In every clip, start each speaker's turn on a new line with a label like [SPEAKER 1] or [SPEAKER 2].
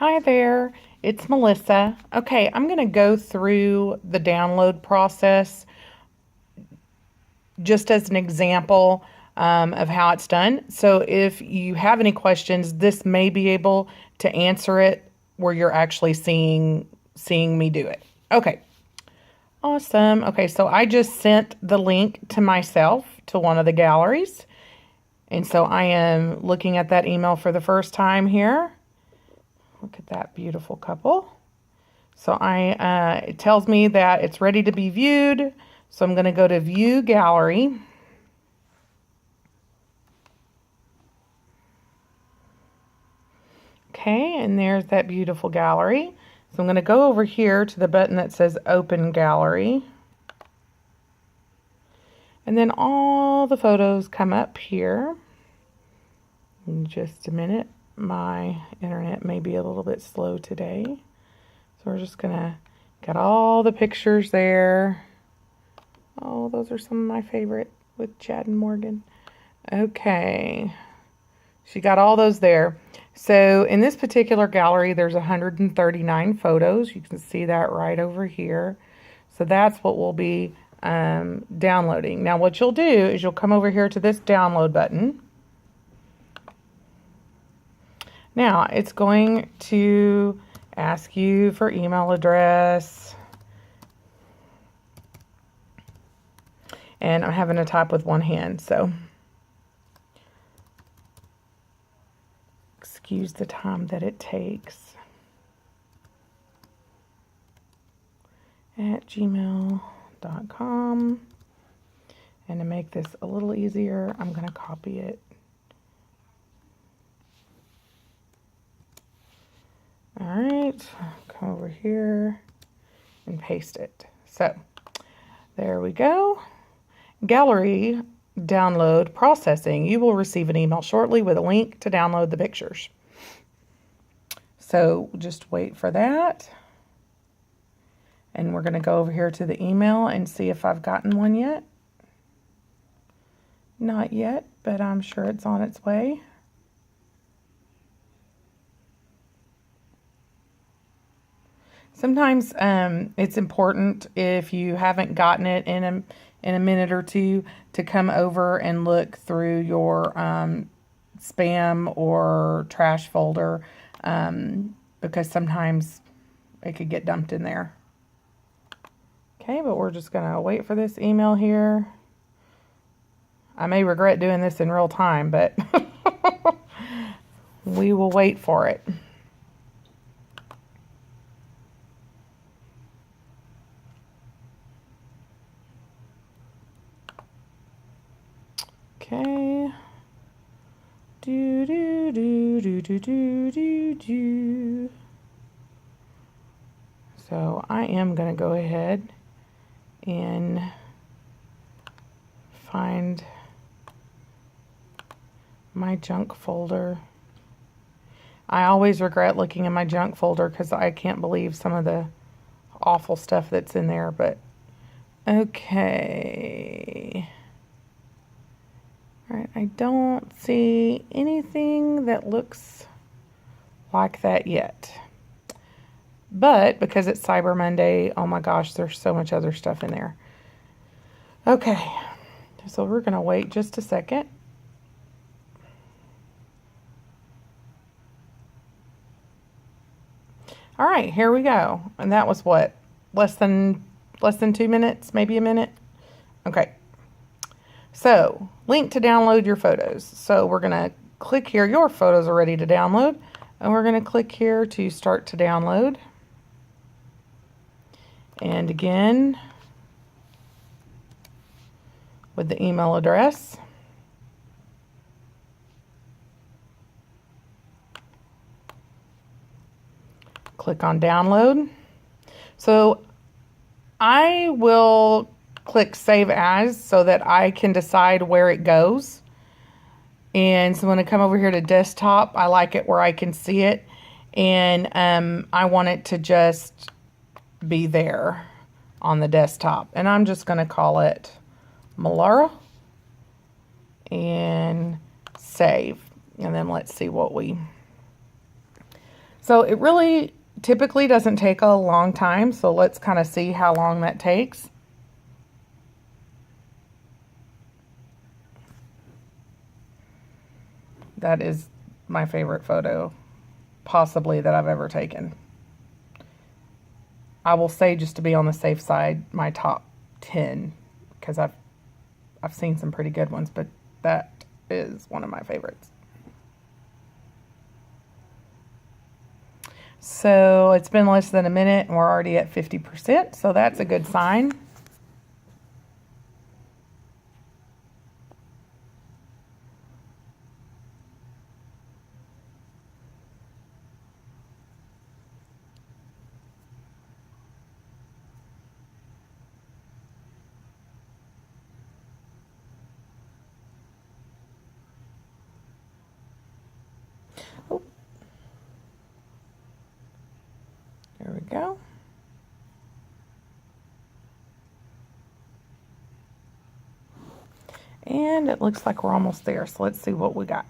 [SPEAKER 1] Hi there, it's Melissa. Okay, I'm going to go through the download process just as an example of how it's done. So if you have any questions, this may be able to answer it where you're actually seeing me do it. Okay, awesome. Okay, so I just sent the link to myself to one of the galleries. And so I am looking at that email for the first time here. Look at that beautiful couple. So it tells me that it's ready to be viewed. So I'm going to go to View Gallery. Okay, and there's that beautiful gallery. So I'm going to go over here to the button that says Open Gallery. And then all the photos come up here. In just a minute. My internet may be a little bit slow today. So we're just going to get all the pictures there. Oh, those are some of my favorite with Chad and Morgan. Okay. She got all those there. So in this particular gallery, there's 139 photos. You can see that right over here. So that's what we'll be downloading. Now what you'll do is you'll come over here to this download button. Now it's going to ask you for email address. And I'm having to type with one hand, so excuse the time that it takes. At gmail.com. And to make this a little easier, I'm going to copy it. All right, come over here and paste it. So there we go. Gallery download processing. You will receive an email shortly with a link to download the pictures. So just wait for that. And we're going to go over here to the email and see if I've gotten one yet. Not yet, but I'm sure it's on its way. Sometimes it's important, if you haven't gotten it in a minute or two, to come over and look through your spam or trash folder, because sometimes it could get dumped in there. Okay, but we're just going to wait for this email here. I may regret doing this in real time, but we will wait for it. Okay. Do. So I am going to go ahead and find my junk folder. I always regret looking in my junk folder because I can't believe some of the awful stuff that's in there, but okay. All right, I don't see anything that looks like that yet. But because it's Cyber Monday, oh my gosh, there's so much other stuff in there. Okay, so we're going to wait just a second. All right, here we go. And that was what? Less than 2 minutes, maybe a minute? Okay. So, link to download your photos. So we're going to click here. Your photos are ready to download. And we're going to click here to start to download. And again, with the email address. Click on download. So I will click save as so that I can decide where it goes. And so when I come over here to desktop, I like it where I can see it. And I want it to just be there on the desktop. And I'm just going to call it Melara and save. And then let's see what we... So it really typically doesn't take a long time. So let's kind of see how long that takes. That is my favorite photo, possibly, that I've ever taken. I will say, just to be on the safe side, my top 10, because I've seen some pretty good ones, but that is one of my favorites. So it's been less than a minute and we're already at 50%, so that's a good sign. Oh. There we go. And it looks like we're almost there, so let's see what we got.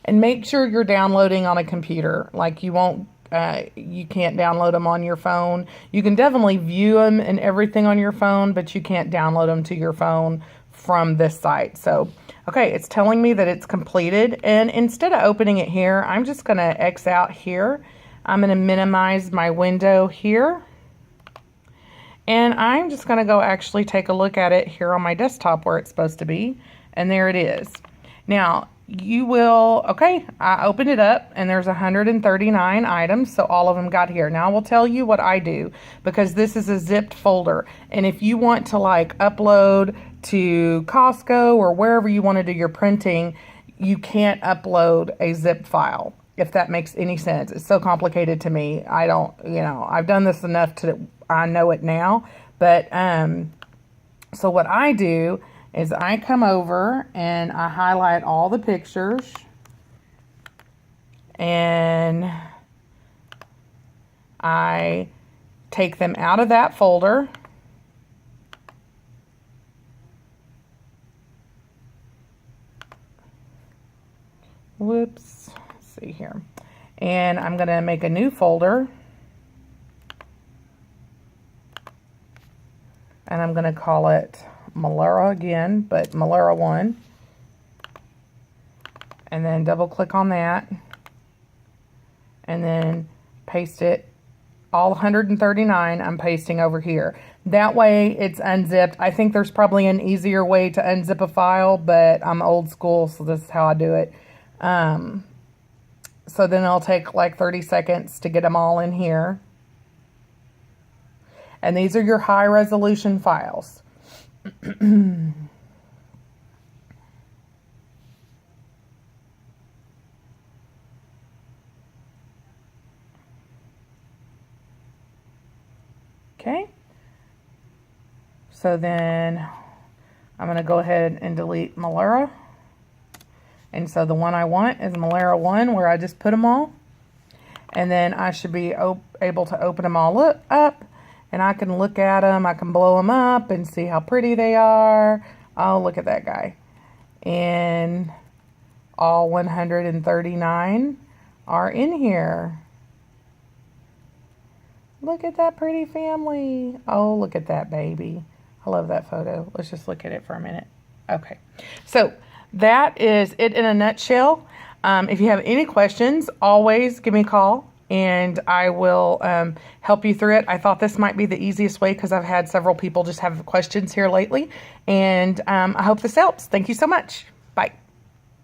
[SPEAKER 1] And make sure you're downloading on a computer. Like, you can't download them on your phone. You can definitely view them and everything on your phone, but you can't download them to your phone from this site. So, okay, it's telling me that it's completed. And instead of opening it here, I'm just going to X out here. I'm going to minimize my window here. And I'm just going to go actually take a look at it here on my desktop where it's supposed to be. And there it is. Now, you will, okay, I opened it up and there's 139 items, so all of them got here. Now I will tell you what I do, because this is a zipped folder. And if you want to like upload to Costco or wherever you want to do your printing, you can't upload a zip file, if that makes any sense. It's so complicated to me. I don't, I've done this enough to, I know it now. But, so what I do is I come over and I highlight all the pictures and I take them out of that folder. Whoops, let's see here. And I'm gonna make a new folder. And I'm gonna call it Melura again, but Melura 1. And then double click on that. And then paste it. All 139 I'm pasting over here. That way it's unzipped. I think there's probably an easier way to unzip a file, but I'm old school, so this is how I do it. So then it'll take like 30 seconds to get them all in here. And these are your high resolution files. Okay. So then I'm going to go ahead and delete Melura. And so the one I want is Melura 1, where I just put them all. And then I should be able to open them all up. And I can look at them. I can blow them up and see how pretty they are. Oh, look at that guy. And all 139 are in here. Look at that pretty family. Oh, look at that baby. I love that photo. Let's just look at it for a minute. Okay. So that is it in a nutshell. If you have any questions, always give me a call and I will help you through it. I thought this might be the easiest way because I've had several people just have questions here lately. And I hope this helps. Thank you so much.